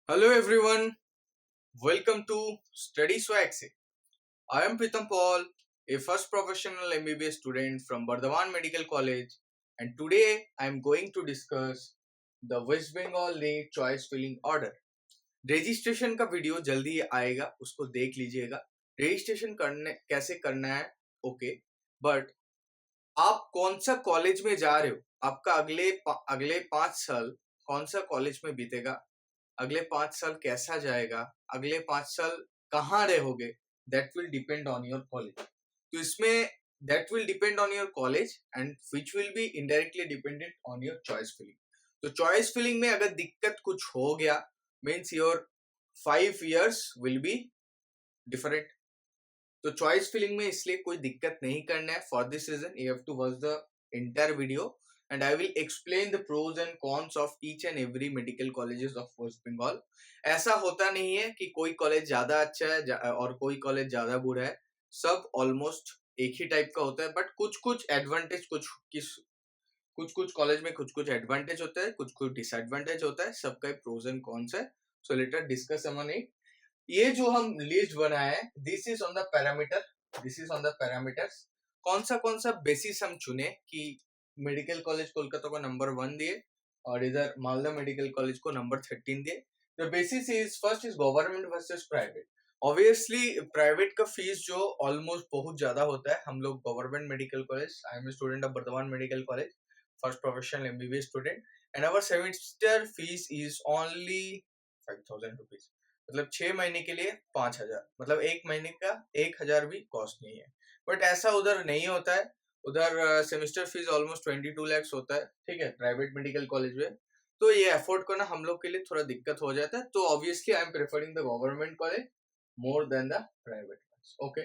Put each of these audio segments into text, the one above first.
Hello everyone, welcome to Study Swags. I am Pritam Paul, a first professional MBBS student from Bardhaman Medical College, and today I am going to discuss the West Bengal NEET Choice Filling Order. Registration का video जल्दी आएगा, उसको देख लीजिएगा। Registration करने कैसे करना है, ओके, बट आप कौन सा कॉलेज में जा रहे हो, आपका अगले 5 साल कौन सा कॉलेज में बीतेगा, अगले 5 साल कैसा जाएगा, अगले 5 साल कहाँ रहोगे, that will depend on your college. तो इसमें that will depend on your college and which will be indirectly dependent on your choice filling. तो चॉइस फिलिंग में अगर दिक्कत कुछ हो गया means your 5 years will be different. तो चॉइस फिलिंग में इसलिए कोई दिक्कत नहीं करना है। For this reason you have to watch the entire video and I will explain the pros and cons of each and every medical colleges of West Bengal. ऐसा होता नहीं है कि कोई कॉलेज ज्यादा अच्छा है और कोई कॉलेज ज्यादा बुरा है, सब ऑलमोस्ट एक ही टाइप का होता है। बट कुछ एडवांटेज कुछ कॉलेज में कुछ एडवांटेज होता है, कुछ डिसएडवांटेज होता है, सबका प्रोज एंड कॉन्स है। सो लेटर डिस्कस अमन इट। ये जो हम लिस्ट बनाए हैं, this is on the parameters. कौन सा बेसिस हम चुने कि मेडिकल कॉलेज कोलकाता को नंबर 1 दिए और इधर मालदा मेडिकल कॉलेज को नंबर 13 दिए। The basis is first is government versus private. Obviously private का फीस जो ऑलमोस्ट बहुत ज्यादा होता है। हम लोग government medical college, I am a student of Bardhaman medical college, first professional MBBS student, and our semester fees is only 5,000 rupees. मतलब 6 महीने के लिए 5,000, मतलब एक महीने का 1,000 भी कॉस्ट नहीं है। बट ऐसा उधर नहीं होता है। उधर सेमेस्टर फीस ऑलमोस्ट 22 lakhs होता है, ठीक है, प्राइवेट मेडिकल कॉलेज में। तो ये अफोर्ड करना हम लोग के लिए थोड़ा दिक्कत हो जाता है। तो obviously I am preferring the government college more than the private college. Okay,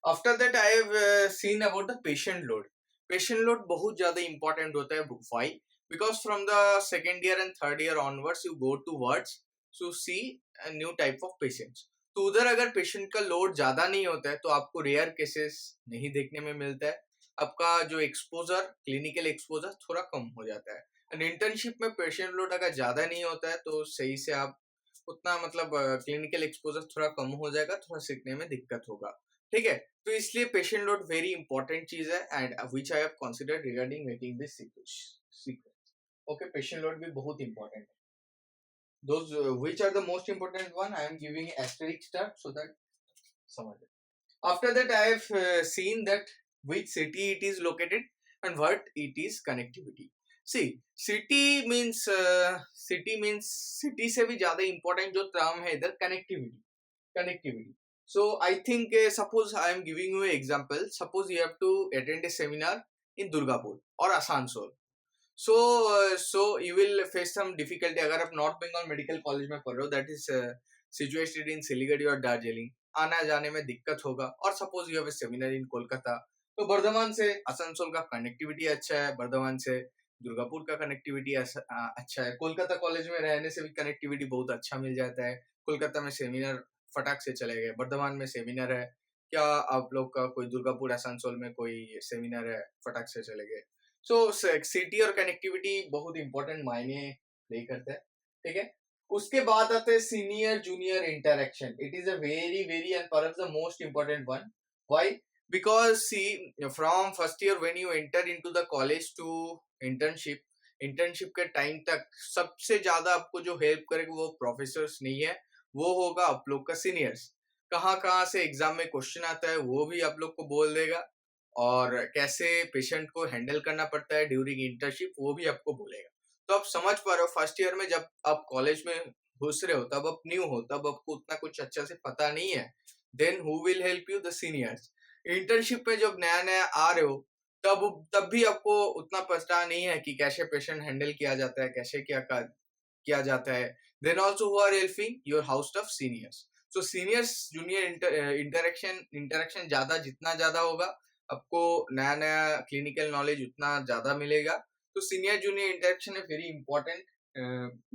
after that I have seen about the patient load. Patient load बहुत ज्यादा इंपॉर्टेंट होता है। Why? Because from the second year and third year onwards you go towards to see new type of patients. तो उधर अगर patient का load ज्यादा नहीं होता है तो आपको रेयर केसेस नहीं देखने में मिलता है। आपका जो एक्सपोजर, क्लिनिकल एक्सपोजर थोड़ा कम हो जाता है। एंड इंटर्नशिप में पेशेंट लोड अगर ज्यादा नहीं होता है तो सही से आप उतना मतलब क्लिनिकल एक्सपोजर थोड़ा कम हो जाएगा, थोड़ा सीखने में दिक्कत होगा, ठीक है। तो इसलिए पेशेंट लोड वेरी इंपॉर्टेंट चीज है and which I have considered regarding making this sequence. Okay, patient load भी बहुत इंपॉर्टेंट है। those which are the most important one, I am giving asterisk star so that समझ it. After that I have seen that which city it is located and what it is connectivity. See, city means city से भी ज्यादा important जो term है इधर connectivity. So I think suppose I am giving you an example. Suppose you have to attend a seminar in Durgapur or Asansol. So you will face some difficulty अगर आप north Bengal medical college में पढ़ रहे हो, that is situated in Siliguri और दार्जिलिंग, आना जाने में दिक्कत होगा। और suppose you have a seminar इन कोलकाता, तो बर्धमान से आसनसोल का कनेक्टिविटी अच्छा है, बर्धमान से दुर्गापुर का कनेक्टिविटी अच्छा है, कोलकाता कॉलेज में रहने से भी कनेक्टिविटी बहुत अच्छा मिल जाता है। कोलकाता में सेमिनार फटाक से चले गए, बर्धमान में सेमिनार है, क्या आप लोग का कोई दुर्गापुर आसनसोल में कोई सेमिनार है, फटाक से चले गए। सो सिटी और कनेक्टिविटी बहुत इंपॉर्टेंट मायने प्ले करता है, ठीक है। उसके बाद आते हैं senior junior interaction. It is a very very and perhaps the most important one. Why? Because see, from first year when you enter into the college to internship के टाइम तक सबसे ज्यादा आपको जो हेल्प करेगा वो प्रोफेसर्स नहीं है, वो होगा आप लोग का सीनियर्स। कहाँ से एग्जाम में क्वेश्चन आता है वो भी आप लोग को बोल देगा, और कैसे पेशेंट को हैंडल करना पड़ता है ड्यूरिंग इंटर्नशिप वो भी आपको बोलेगा। तो आप समझ पा रहे हो, फर्स्ट ईयर में जब आप कॉलेज में घुस रहे हो, तब आप न्यू हो, तब आपको उतना कुछ अच्छा से पता नहीं है। Then who will help you? The seniors. Internship में जब नया नया आ रहे हो तब भी आपको उतना पता नहीं है कि कैसे पेशेंट हैंडल किया जाता है, कैसे क्या किया जाता है। Then also who are helping your house staff seniors. So seniors junior interaction ज्यादा, जितना ज्यादा होगा आपको नया नया क्लिनिकल नॉलेज उतना ज्यादा मिलेगा। तो सीनियर जूनियर इंटरेक्शन है very important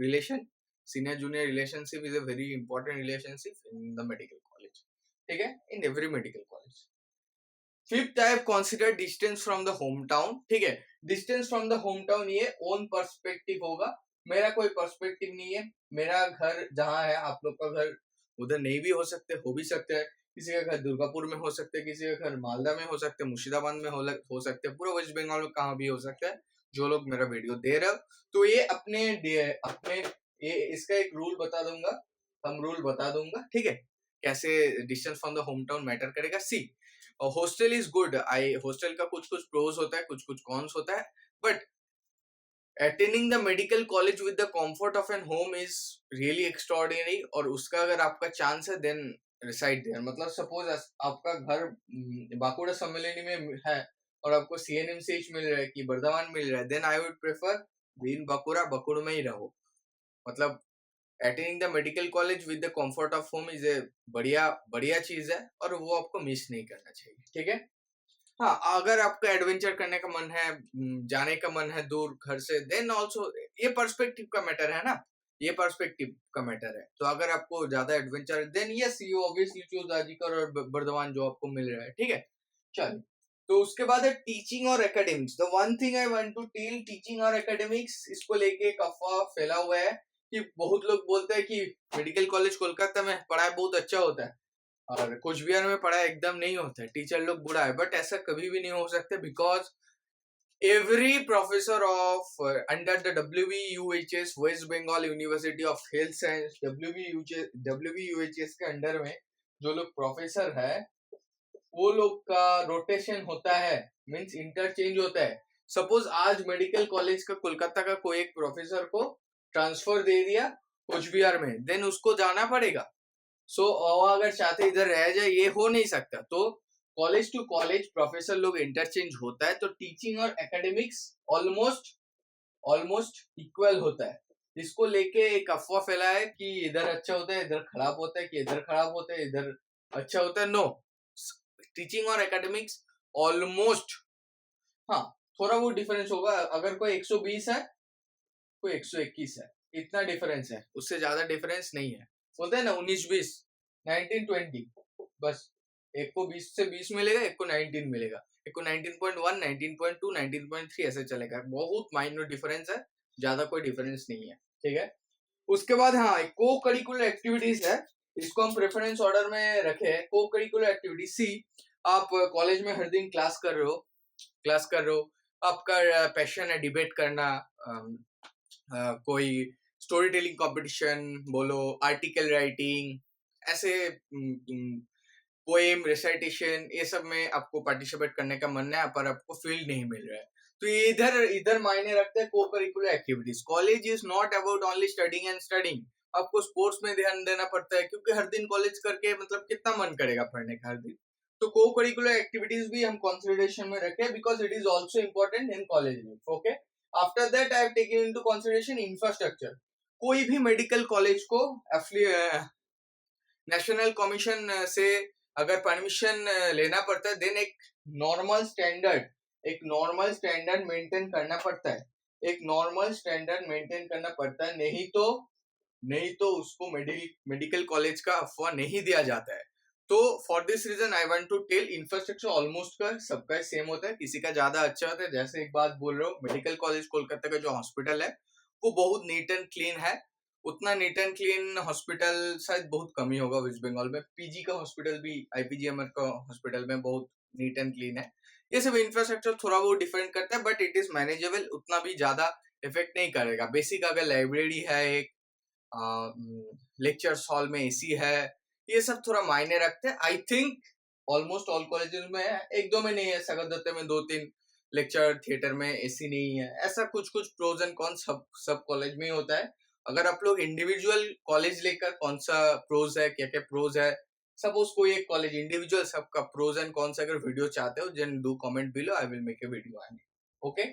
relation. Senior junior relationship is a very important relationship in the medical college, ठीक है, in every medical college. Fifth I have consider distance from the home town, ठीक है। Distance from the home town ये own perspective होगा, मेरा कोई perspective नहीं है। मेरा घर जहाँ है, आप लोग का घर उधर नहीं भी हो सकते, हो भी सकते हैं। किसी का घर दुर्गापुर में हो सकता है, किसी का घर मालदा में हो सकता है, मुर्शिदाबाद में हो सकते हैं, पूरा वेस्ट बंगाल में कहाँ भी हो सकता है। जो लोग मेरा वीडियो दे रहे हो, तो ये अपने ये इसका एक रूल बता दूंगा, हम रूल बता दूंगा, ठीक है, कैसे distance from the home town matter करेगा। See, hostel is good, I hostel का कुछ कुछ प्रोज होता है, कुछ कुछ कॉन्स होता है, but attending the medical college with the comfort of an home is really extraordinary. और उसका अगर आपका चांस है, देन रिसाइड देयर। मतलब सपोज आपका घर बांकुड़ा सम्मेलनी में है और आपको सीएनएमसीएच मिल रहा है कि बर्धमान मिल रहा है, then I would prefer in Bankura में ही रहो। मतलब attending the medical college with the comfort of home is a बढ़िया बढ़िया चीज है, और वो आपको मिस नहीं करना चाहिए, ठीक है। हाँ, अगर आपका एडवेंचर करने का मन है, जाने का मन है दूर घर से, देन ऑल्सो ये पर्सपेक्टिव का मैटर है ना, ये पर्सपेक्टिव का मैटर है। तो अगर आपको ज्यादा adventure, then yes you obviously choose आजीकर और बर्धमान जो आपको मिल रहा है, ठीक है। चलिए, तो उसके बाद है टीचिंग और academics. The one thing I want to tell, teaching और एकेडमिक्स, इसको लेके एक अफवाह फैला हुआ है कि बहुत लोग बोलते हैं कि मेडिकल कॉलेज कोलकाता में पढ़ाई बहुत अच्छा होता है और कुछ बिहार में पढ़ाई एकदम नहीं होता है, टीचर लोग बुरा है। बट ऐसा कभी भी नहीं हो सकता, because every professor of under the WVUHS west Bengal university of health science, WVUHS के अंडर में जो लोग प्रोफेसर है, वो लोग का रोटेशन होता है, मींस इंटरचेंज होता है। सपोज आज मेडिकल कॉलेज का कोलकाता का कोई एक प्रोफेसर को ट्रांसफर दे दिया कुछ बिहार में, देन उसको जाना पड़ेगा। सो अगर चाहते इधर रह जाए, ये हो नहीं सकता। तो कॉलेज टू कॉलेज प्रोफेसर लोग इंटरचेंज होता है, तो टीचिंग और एकेडमिक्स ऑलमोस्ट ऑलमोस्ट इक्वल होता है। इसको लेके एक अफवाह फैला है कि इधर अच्छा होता है, इधर खराब होता है, कि इधर खराब होता है, इधर अच्छा होता है। नो, टीचिंग और एकेडमिक्स ऑलमोस्ट, हाँ, थोड़ा वो डिफरेंस होगा। अगर कोई 120 है, कोई 121 है, इतना डिफरेंस है, उससे ज्यादा डिफरेंस नहीं है। बोलते हैं ना 19-20, 19-20, बस। एक को 20 से 20 मिलेगा, एक को 19 मिलेगा, एक को 19.1, 19.2, 19.3 ऐसे चलेगा। बहुत माइनर डिफरेंस है, ज्यादा कोई डिफरेंस नहीं है, ठीक है। उसके बाद हाँ, को करिकुलर एक्टिविटीज है, इसको हम प्रेफरेंस ऑर्डर में रखे हैं। को करिकुलर एक्टिविटी, सी, आप कॉलेज में हर दिन क्लास कर रहे हो, आपका पैशन है डिबेट करना, कोई स्टोरी टेलिंग कंपटीशन बोलो, आर्टिकल राइटिंग, ऐसे पोएम रेसाइटेशन, ये सब में आपको पार्टिसिपेट करने का मन है, पर आपको फील्ड नहीं मिल रहा है, तो ये इधर इधर मायने रखते हैं को curricular activities. College is not about only studying and studying, आपको स्पोर्ट्स में ध्यान देना पड़ता है, क्योंकि हर दिन कॉलेज करके मतलब कितना मन करेगा पढ़ने का हर दिन। तो को करिकुलर एक्टिविटीज भी हम कंसिडरेशन में रखें, because it is also important in college life, okay. After that I have taken into consideration infrastructure. कोई भी मेडिकल कॉलेज को नेशनल कमीशन से अगर परमिशन लेना पड़ता है, देन एक नॉर्मल स्टैंडर्ड मेंटेन करना पड़ता है, एक नॉर्मल स्टैंडर्ड मेंटेन करना पड़ता है, नहीं तो उसको मेडिकल कॉलेज का अफवाह नहीं दिया जाता है। तो for this reason I want to tell, infrastructure almost का सबका सेम होता है, किसी का ज्यादा अच्छा होता है। जैसे एक बात बोल रहा हूँ, मेडिकल कॉलेज कोलकाता का जो हॉस्पिटल है, वो बहुत नीट एंड क्लीन है। उतना नीट एंड क्लीन हॉस्पिटल शायद बहुत कम ही होगा वेस्ट बंगाल में। पीजी का हॉस्पिटल भी, आईपीजीएमआर का हॉस्पिटल में बहुत नीट एंड क्लीन है। ये सब इंफ्रास्ट्रक्चर थोड़ा बहुत डिफरेंट करता है, बट इट इज मैनेजेबल, उतना भी ज्यादा इफेक्ट नहीं करेगा। बेसिक अगर लाइब्रेरी है, एक लेक्चर्स हॉल में एसी है, ये सब थोड़ा मायने रखते हैं। I think almost all colleges में है, एक दो में नहीं है, सागर दत्ता में 2-3 लेक्चर थिएटर में एसी नहीं है, ऐसा कुछ कुछ प्रोज एंड कॉन्स सब कॉलेज में ही होता है। अगर आप लोग इंडिविजुअल कॉलेज लेकर कौन सा प्रोज है, क्या क्या प्रोज है, सपोज कोई एक कॉलेज इंडिविजुअल सबका प्रोज एंड कॉन्स अगर वीडियो चाहते हो, then do comment below, I will make a video on it, okay.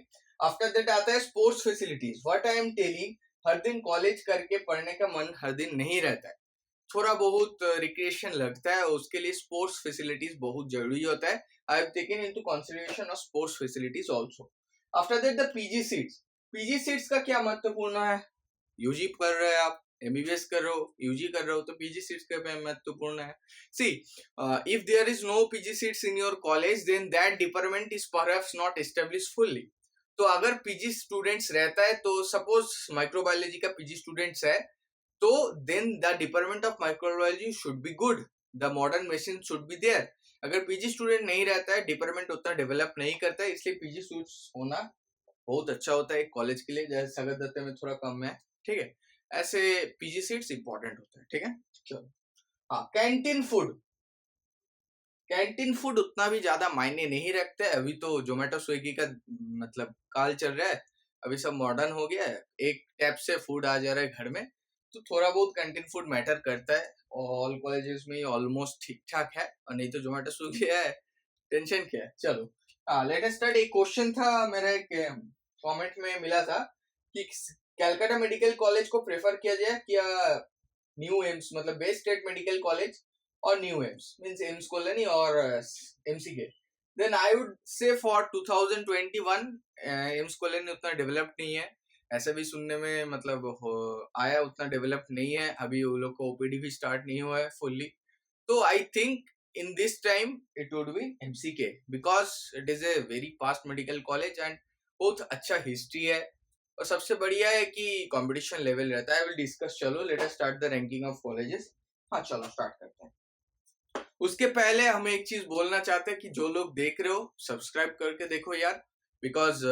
After that आता है sports facilities. What I am telling, हर दिन कॉलेज करके पढ़ने का मन हर दिन नहीं रहता है, थोड़ा बहुत रिक्रिएशन लगता है, उसके लिए स्पोर्ट्स फैसिलिटीज बहुत जरूरी होता है। I have taken into consideration of sports facilities also. After that the PG seats का क्या महत्वपूर्ण है। यूजी कर रहे हैं आप, एमबीबीएस कर रहे हो, यूजी कर रहे हो, तो पीजी सीट्स का महत्वपूर्ण है। See, if there is no PG seats in your college, then that department is perhaps not established fully. तो अगर पीजी स्टूडेंट्स रहता है, तो सपोज माइक्रोबायोलॉजी का पीजी स्टूडेंट्स है, तो then the department of microbiology should be good, the modern machine should be there. अगर PG student नहीं रहता है, डिपार्टमेंट उतना डेवलप नहीं करता है, इसलिए पीजी स्टूडेंट्स होना बहुत अच्छा होता है एक कॉलेज के लिए, जैसे सागर दत्त में थोड़ा कम है, ठीक है, ऐसे पीजी सीट्स इंपॉर्टेंट होता है, ठीक है। चलो, हाँ, कैंटीन फूड उतना भी ज्यादा मायने नहीं रखते। अभी तो जोमेटो स्विगी का मतलब काल चल रहा है, अभी सब मॉडर्न हो गया है, एक टैप से फूड आ जा रहा है घर में, तो थोड़ा बहुत कैंटीन फूड मैटर करता है, और ऑल कॉलेजेस में ऑलमोस्ट ठीक ठाक है, और नहीं तो जोमेटो स्विगी है, टेंशन क्या है। चलो, लेट अस स्टार्ट। एक क्वेश्चन था मेरा, एक कमेंट में मिला था कि कैलकाटा मेडिकल कॉलेज को प्रेफर किया जाए क्या न्यू एम्स, मतलब बेस्ट स्टेट मेडिकल कॉलेज और new AIIMS, means AIIMS colony और MCK. Then I would say for 2021 AIIMS colony उतना डेवलप्ड नहीं है, ऐसा भी सुनने में मतलब आया, उतना डेवलप नहीं है अभी, वो लोग को ओपीडी भी स्टार्ट नहीं हुआ है फुल्ली। तो I think in this time it would be MCK because it is a very fast medical college and बहुत अच्छा हिस्ट्री है, और सबसे बढ़िया है कि कंपटीशन लेवल रहता है। आई विल डिस्कस, चलो let us start the ranking of colleges. हाँ चलो स्टार्ट करते हैं। उसके पहले हम एक चीज बोलना चाहते हैं कि जो लोग देख रहे हो सब्सक्राइब करके देखो यार, बिकॉज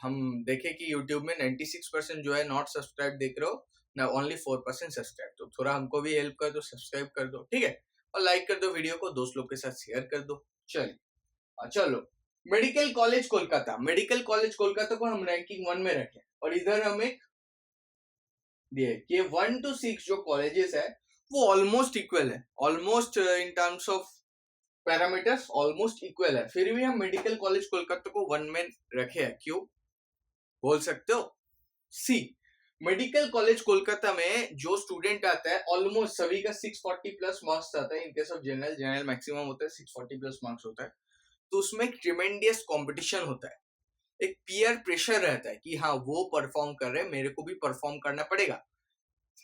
हम देखे कि यूट्यूब में 96% जो है नॉट सब्सक्राइब देख रहे हो ना, ओनली 4% सब्सक्राइब, तो थोड़ा हमको भी हेल्प कर दो, सब्सक्राइब कर दो, ठीक है, और लाइक कर दो वीडियो को, दोस्त लोग के साथ शेयर कर दो। चलिए, चलो, medical college Kolkata, medical college Kolkata को हम रैंकिंग 1 में रखें, और इधर हम एक दिए कि 1 to 6 जो कॉलेजेस है वो ऑलमोस्ट इक्वल है, almost in terms of parameters almost equal है, फिर भी हम मेडिकल कॉलेज कोलकाता को 1 में रखे हैं, क्यों बोल सकते हो? सी, मेडिकल कॉलेज कोलकाता में जो स्टूडेंट आता है ऑलमोस्ट सभी का 640 प्लस मार्क्स आता है, in case of general maximum होता है 640 प्लस मार्क्स होता है, तो उसमें एक ट्रिमेंडियस कंपटीशन होता है, एक पीयर प्रेशर रहता है कि हाँ वो परफॉर्म कर रहे हैं, मेरे को भी परफॉर्म करना पड़ेगा।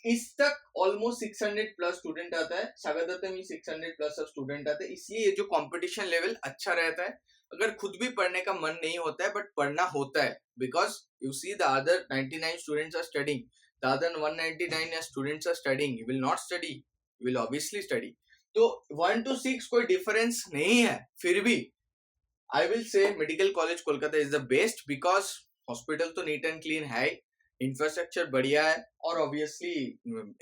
इस तक ऑलमोस्ट 600 प्लस स्टूडेंट आता है, सागर दत्त में 600 प्लस स्टूडेंट आते हैं, इसलिए ये जो कंपटीशन लेवल अच्छा रहता है। अगर खुद भी पढ़ने का मन नहीं होता है बट पढ़ना होता है, because you see the other 99 students are studying, the other 199 students are studying, you will not study, you will obviously study. तो 1 to 6 कोई डिफरेंस नहीं है, फिर भी I will say medical college Kolkata is the best, because hospital तो neat and clean है, infrastructure बढ़िया है, और ऑब्वियसली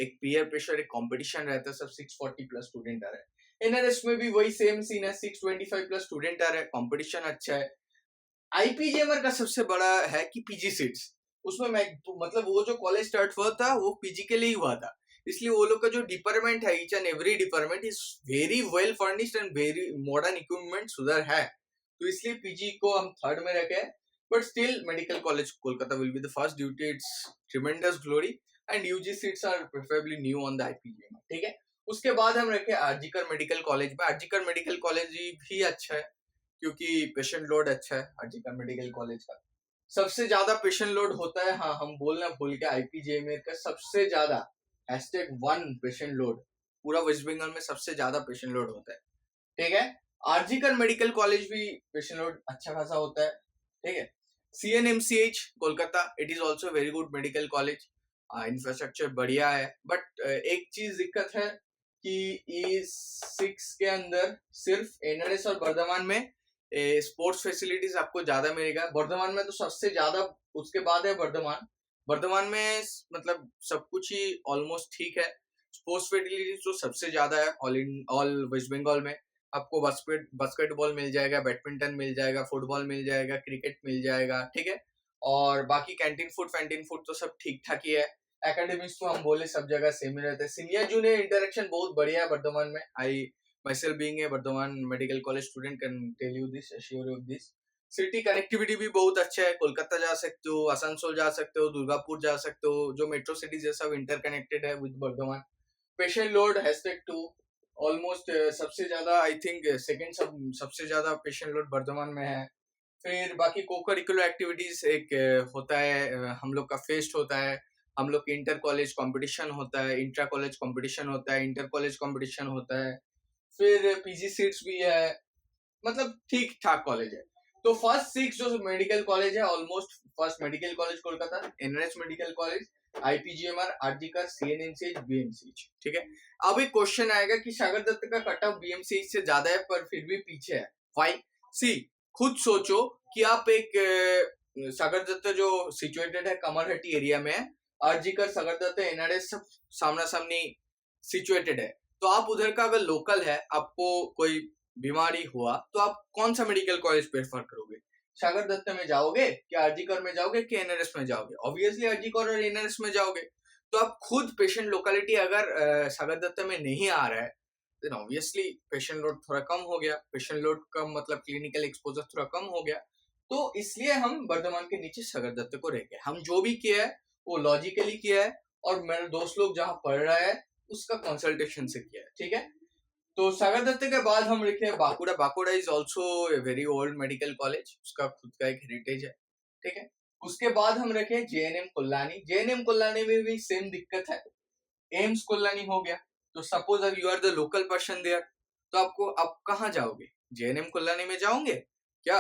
एक पीयर प्रेशर, एक कंपटीशन रहता है, सब 640 प्लस स्टूडेंट आ रहे हैं। एनआरएस में भी वही सेम सीन है, 625 प्लस स्टूडेंट आ रहे हैं, कंपटीशन अच्छा है। आईपीजीएमआर का सबसे बड़ा है कि पीजी सीट्स, उसमें मैं मतलब वो जो कॉलेज स्टार्ट हुआ था वो पीजी के लिए ही हुआ था, इसलिए वो लोग का जो डिपार्टमेंट है, each and every department is very well furnished and very modern equipment उधर है, तो इसलिए पीजी को हम थर्ड में रखे हैं। But still, Medical College Kolkata will be the first due to its tremendous glory, and UG seats are preferably new on the IPGM, ठीक है। उसके बाद हम रखे आरजीकर मेडिकल कॉलेज में। आरजीकर मेडिकल कॉलेज भी अच्छा है क्योंकि पेशेंट लोड अच्छा है आरजीकर मेडिकल कॉलेज का, सबसे ज्यादा पेशेंट लोड होता है। हाँ, हम बोलना भूल के, IPGM का सबसे ज्यादा #1 पेशेंट लोड, पूरा वेस्ट बंगाल में सबसे ज्यादा पेशेंट लोड होता है, ठीक है। आरजीकर मेडिकल कॉलेज भी पेशेंट लोड अच्छा खासा होता है, ठीक है। CNMCH Kolkata, it is also very good medical college, infrastructure बढ़िया है, बट एक चीज दिक्कत है कि E6 के अंदर सिर्फ एनआरएस और बर्धमान में स्पोर्ट्स फैसिलिटीज आपको ज्यादा मिलेगा। बर्धमान में तो सबसे ज्यादा, उसके बाद है बर्धमान, बर्धमान में मतलब सब कुछ ही ऑलमोस्ट ठीक है, स्पोर्ट्स फैसिलिटीज तो सबसे ज्यादा है ऑल वेस्ट बंगाल में। आपको बास्केटबॉल मिल जाएगा, बैडमिंटन मिल जाएगा, फुटबॉल मिल जाएगा, क्रिकेट मिल जाएगा, ठीक है। और बाकी कैंटीन फूड तो सब ठीक ठाक ही है। एकेडमिक्स तो हम बोले सब जगह सेम ही रहते हैं। सीनियर जूनियर इंटरेक्शन बहुत बढ़िया है वर्धमान में। I myself being a Bardhaman medical college student can tell you this, assure you this. City connectivity भी बहुत अच्छा है, कोलकाता जा सकते हो, आसनसोल जा सकते हो, दुर्गापुर जा सकते हो, जो मेट्रो सिटीज है सब इंटरकनेक्टेड है with Bardhaman. Patient load #2 almost सबसे ज्यादा, आई थिंक सेकेंड सबसे ज्यादा पेशेंट लोड वर्धमान में है। फिर बाकी को करिकुलर एक्टिविटीज एक होता है, हम लोग का फेस्ट होता है, हम लोग के इंटर कॉलेज कंपटीशन होता है, इंट्रा कॉलेज कंपटीशन होता है, इंटर कॉलेज कंपटीशन होता है, फिर पीजी सीट्स भी है, मतलब ठीक ठाक कॉलेज है। तो फर्स्ट 6 जो मेडिकल कॉलेज है, almost first medical college Kolkata, NRS medical college, IPGMR, RG Kar, CNMCH, BMCH, ठीक है। अब एक क्वेश्चन आएगा कि सागर दत्त का कट ऑफ बीएमसीएच से ज्यादा है पर फिर भी पीछे है, व्हाई? सी, खुद सोचो कि आप एक सागर दत्त जो सिचुएटेड है कमरहट्टी एरिया में है, आरजीकर, सागर दत्त, एनआरएस सब सामना सामनी सिचुएटेड है, तो आप उधर का अगर लोकल है, आपको कोई बीमारी हुआ तो आप कौन सा मेडिकल कॉलेज प्रेफर करोगे? सागर दत्त में जाओगे कि आरजीकर में जाओगे कि एनआरएस में जाओगे? ऑब्वियसली आरजीकर और एनआरएस में जाओगे। तो आप खुद पेशेंट लोकेलिटी अगर सागर दत्त में नहीं आ रहा है, देन ऑब्वियसली पेशेंट लोड थोड़ा कम हो गया, पेशेंट लोड कम मतलब क्लिनिकल एक्सपोजर थोड़ा कम हो गया, तो इसलिए हम बर्धमान के नीचे सागर दत्त को रह गए। हम जो भी किया है वो लॉजिकली किया है, और मेरे दोस्त लोग जहाँ पढ़ रहा है उसका कंसल्टेशन से किया है, ठीक है। तो सागर दत्त के बाद हम लिखे Bankura. Bankura is also a very old medical college, उसका खुद का एक हेरिटेज है, ठीक है। उसके बाद हम रखे जेएनएम कोल्लानी। जेएनएम कोल्लानी में भी सेम दिक्कत है, एम्स कोल्लानी हो गया। तो सपोज अब you are the local person there, तो आपको आप कहाँ जाओगे? जेएनएम कोल्लानी में जाओगे क्या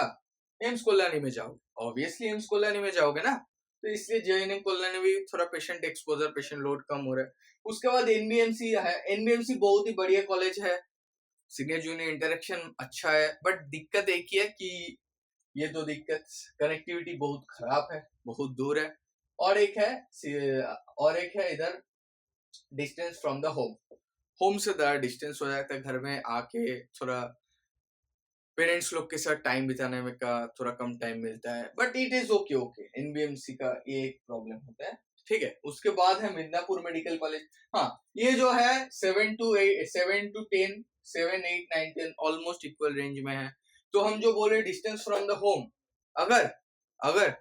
एम्स कोल्लानी में जाओगे? ऑब्वियसली एम्स कोल्लानी में जाओगे ना। तो इसलिए जेएनएम कोल्लानी में भी थोड़ा पेशेंट एक्सपोजर, पेशेंट लोड कम हो रहा है। उसके बाद एनबीएमसी है। एनबीएमसी बहुत ही बढ़िया कॉलेज है, सीनियर जूनियर इंटरेक्शन अच्छा है, बट दिक्कत एक ही है कि ये दो दिक्कत, कनेक्टिविटी बहुत खराब है, बहुत दूर है, और एक है इधर distance from the home. Home से ज़्यादा डिस्टेंस हो जाता है, घर में आके थोड़ा पेरेंट्स लोग के साथ टाइम बिताने में का थोड़ा कम टाइम मिलता है, but it is okay. Okay, NBMC का ये एक प्रॉब्लम होता है, ठीक है। उसके बाद है मिदनापुर मेडिकल कॉलेज। हाँ, ये जो है 7 to 10, 7, 8, 9, 10 ऑलमोस्ट इक्वल रेंज में है। तो हम जो बोले डिस्टेंस फ्रॉम द होम, अगर अगर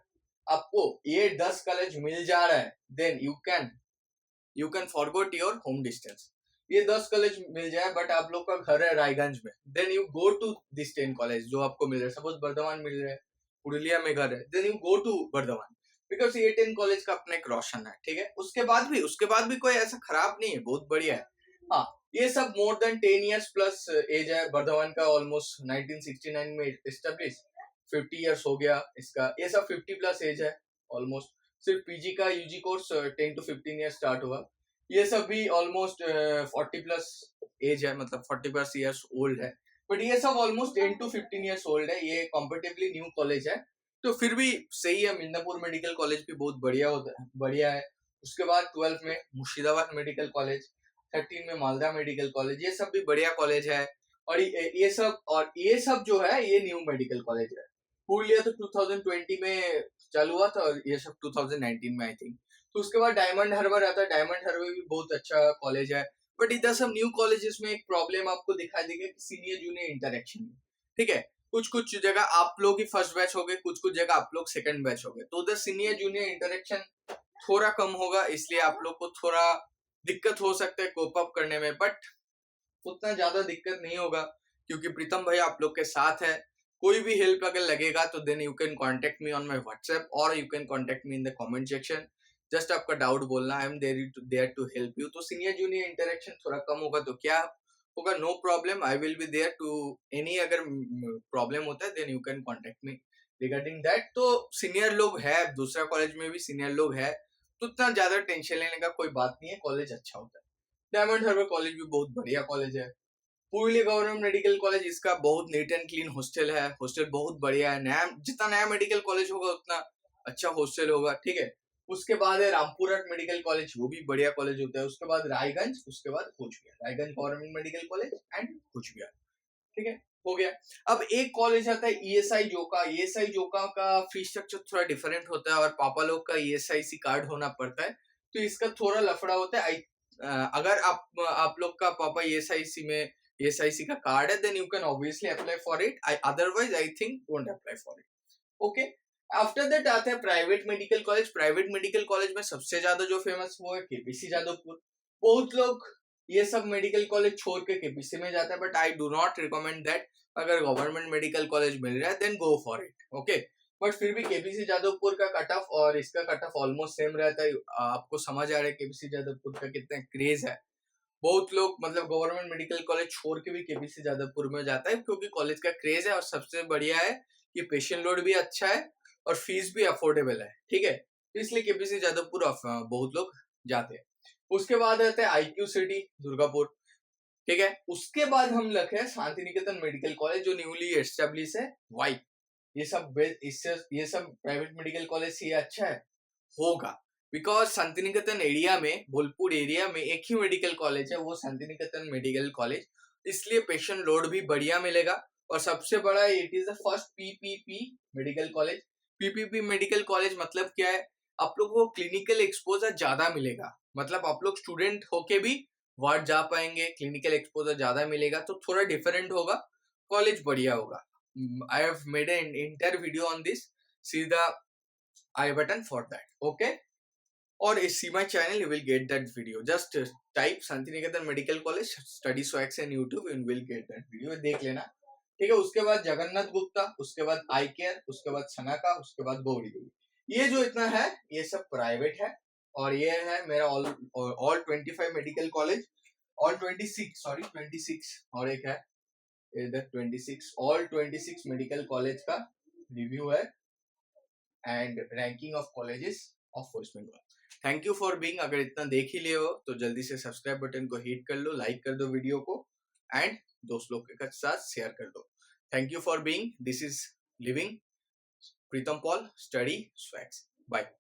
आपको ये 10 कॉलेज मिल जा रहा है, then you can forgot your home distance. ये 10 कॉलेज मिल जाए, बट आप लोग का घर है रायगंज में, then you go to this 10 college जो आपको मिल रहा है। सपोज बर्धमान मिल रहा है, पुरुलिया में घर है, then you go to Bardhaman, because ये 10 कॉलेज का अपना एक रोशन है, ठीक है। उसके बाद भी कोई ऐसा खराब नहीं है, बहुत बढ़िया है। हाँ, ये सब more than 10 years plus age है। बर्धमान का ऑलमोस्ट 1969 में एस्टेब्लिश, 50 ईयर्स हो गया इसका। ये सब 50 प्लस एज है ऑलमोस्ट। सिर्फ पीजी का UG course 10 to 15 years start हुआ। ये सब भी ऑलमोस्ट 40 प्लस एज है, मतलब 40 प्लस ईयर्स ओल्ड है, बट ये सब ऑलमोस्ट 10 to 15 ईयर्स ओल्ड है। ये कॉम्पेटिवली न्यू कॉलेज है, तो फिर भी सही है। मिदनापुर मेडिकल कॉलेज भी बहुत बढ़िया होता है, बढ़िया है। उसके बाद 12 में मुर्शिदाबाद मेडिकल कॉलेज, 13 में मालदा मेडिकल कॉलेज, ये सब भी बढ़िया कॉलेज है। और ये सब जो है ये न्यू मेडिकल कॉलेज है। पुरुलिया तो 2020 में चालू हुआ था, और ये सब 2019 में आई थिंक। तो उसके बाद डायमंड हार्बर आता है। डायमंड हार्बर भी बहुत अच्छा कॉलेज है, बट इधर सब न्यू कॉलेजेस में एक प्रॉब्लम आपको दिखाई देगी, सीनियर जूनियर इंटरेक्शन में, ठीक है। कुछ जगह आप लोग ही फर्स्ट बैच हो गए, कुछ जगह आप लोग सेकंड बैच हो गए, तो उधर सीनियर जूनियर इंटरेक्शन थोड़ा कम होगा, इसलिए आप लोग को थोड़ा दिक्कत हो सकता है कोप अप करने में, बट उतना ज्यादा दिक्कत नहीं होगा, क्योंकि प्रीतम भाई आप लोग के साथ है। कोई भी हेल्प अगर लगेगा तो then you can contact me on my WhatsApp, और you can contact me in the comment section. Just आपका डाउट बोलना, I am there to help you. तो सीनियर जूनियर इंटरेक्शन थोड़ा कम होगा तो क्या होगा, no problem, I will be there to any. अगर प्रॉब्लम होता है then you can contact me regarding that. तो सीनियर लोग है, दूसरा कॉलेज में भी सीनियर लोग है, तो उतना ज्यादा टेंशन लेने का कोई बात नहीं है, कॉलेज अच्छा होता है। डायमंड हार्बर कॉलेज भी बहुत बढ़िया कॉलेज है। पुरुलिया गवर्नमेंट मेडिकल कॉलेज, इसका बहुत नीट एंड क्लीन हॉस्टल है, हॉस्टल बहुत बढ़िया है। नया, जितना नया मेडिकल कॉलेज होगा उतना अच्छा हॉस्टल होगा, ठीक है। उसके बाद है रामपुरहट मेडिकल कॉलेज, वो भी बढ़िया कॉलेज होता है। उसके बाद रायगंज, उसके बाद Coochbehar, Raiganj government medical college and Coochbehar, ठीक है, हो गया। अब एक कॉलेज आता है ईएसआई जोका। ईएसआई जोका का फी स्ट्रक्चर थोड़ा डिफरेंट होता है, और पापा लोग का ईएसआईसी कार्ड होना पड़ता है, तो इसका थोड़ा लफड़ा होता है। अगर आप लोग का पापा ईएसआईसी में ईएसआईसी का कार्ड है, then you can obviously apply for it, otherwise I think don't apply for it, okay. After that आते हैं private medical college. Private medical college में सबसे ज्यादा जो फेमस वो है केपीसी जादवपुर। बहुत लोग ये सब मेडिकल कॉलेज छोड़ के केपीसी में जाता है, but I do not recommend that. अगर गवर्नमेंट मेडिकल कॉलेज मिल रहा है then go for it, okay. But फिर भी केपीसी जादवपुर का कट ऑफ और इसका कट ऑफ ऑलमोस्ट सेम रहता है। आपको समझ आ रहा है केपीसी जादवपुर का कितना क्रेज है। बहुत लोग मतलब गवर्नमेंट मेडिकल कॉलेज छोड़ के भी केपीसी जादवपुर में जाता है, क्योंकि कॉलेज का क्रेज है, और सबसे बढ़िया है ये पेशेंट लोड भी अच्छा है और फीस भी अफोर्डेबल है, ठीक है। तो इसलिए केपीसी जादवपुर बहुत लोग जाते हैं। उसके बाद आता है IQ सिटी दुर्गापुर, ठीक है। उसके बाद हम रखे हैं शांति निकेतन मेडिकल कॉलेज जो न्यूली एस्टेब्लिश है, वाई। ये सब प्राइवेट मेडिकल कॉलेज से ये अच्छा है होगा, बिकॉज शांति निकेतन एरिया में, बोलपुर एरिया में एक ही मेडिकल कॉलेज है, वो शांति निकेतन मेडिकल कॉलेज, इसलिए पेशेंट लोड भी बढ़िया मिलेगा। और सबसे बड़ा it is the first PPP medical college. PPP medical college मतलब क्या है, आप लोग को क्लिनिकल एक्सपोजर ज्यादा मिलेगा, मतलब आप लोग स्टूडेंट होके भी वार्ड जा पाएंगे, क्लिनिकल एक्सपोजर ज्यादा मिलेगा, तो थोड़ा डिफरेंट होगा, कॉलेज बढ़िया होगा। I have made an entire video on this. See the I button for that. Okay. Or see my channel, you will get that video. Just type Santiniketan Medical College Study Swags in YouTube, you will get that video. देख लेना, ठीक है। उसके बाद जगन्नाथ गुप्ता, उसके बाद आई care, उसके बाद सनाका, उसके बाद गौरी देवी। ये जो इतना है ये सब प्राइवेट है। और ये है मेरा all 25 medical college, all 26 sorry 26, और एक है इधर 26, ऑल 26 मेडिकल कॉलेज का रिव्यू है and ranking of colleges of west Bengal. Thank you for being. अगर इतना देख ही लिए हो तो जल्दी से सब्सक्राइब बटन को हिट कर लो, लाइक कर दो वीडियो को एंड दोस्त लोग के साथ शेयर कर दो। Thank you for being. This is living Pritam Paul study swags. Bye.